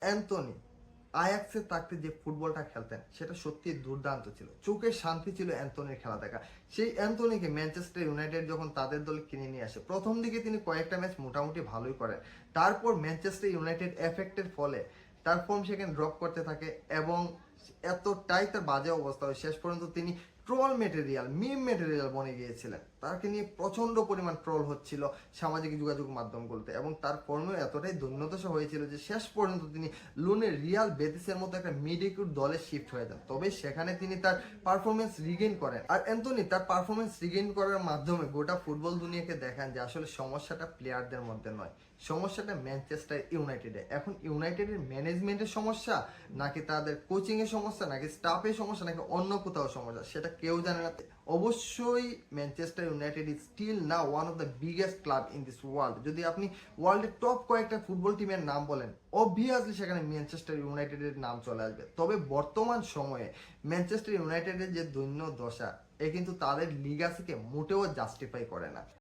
Anthony আয়াক্সে থাকতে যে ফুটবলটা খেলতেন সেটা সত্যি দুর্দান্ত ছিল, চোখের শান্তি ছিল অ্যান্থনির খেলা দেখা। সেই অ্যান্থনিকে ম্যানচেস্টার ইউনাইটেড যখন তাদের দলে কিনে নিয়ে আসে, প্রথম দিকে তিনি কয়েকটা ম্যাচ মোটামুটি ভালোই করেন। তারপর ম্যানচেস্টার ইউনাইটেড এফেক্টের ফলে তার ফর্ম সেখানে ড্রপ করতে থাকে এবং এতটাই তার বাজে অবস্থা হয় শেষ পর্যন্ত তিনি ট্রল মেটেরিয়াল, মিম মেটেরিয়াল বনে গিয়েছিলেন। তাকে নিয়ে প্রচন্ড পরিমাণ ট্রল হচ্ছিল সামাজিক যোগাযোগ মাধ্যমগুলোতে এবং তার ফর্মে এতটাই দৈন্যদশা হয়েছিল যে শেষ পর্যন্ত তিনি লুনের রিয়াল বেতিসের মতো একটা মিডিকুর দলে শিফট হয়ে যান। তবে সেখানে তিনি তার পারফরমেন্স রিগেইন করেন, আর অ্যান্থনি তার পারফরমেন্স রিগেইন করার মাধ্যমে গোটা ফুটবল দুনিয়াকে দেখান যে আসলে সমস্যাটা প্লেয়ারদের মধ্যে নয়, সমস্যাটা ম্যানচেস্টার ইউনাইটেডে। এখন ইউনাইটেডের ম্যানেজমেন্টের সমস্যা, নাকি তাদের কোচিং এর সমস্যা, নাকি স্টাফের সমস্যা, নাকি অন্য কোথাও সমস্যা, সেটা কেউ জানে না। অবশ্যই Manchester United is still now one of the biggest club in this world. যদি আপনি ওয়ার্ল্ডের টপ কয়েকটা ফুটবল টিমের নাম বলেন, অবভিয়াসলি সেখানে ম্যানচেস্টার ইউনাইটেডের নাম চলে আসবে। তবে বর্তমান সময়ে ম্যানচেস্টার ইউনাইটেডের যে দৈন্য দশা, এ কিন্তু তাদের লিগাসিকে মোটেও জাস্টিফাই করে না।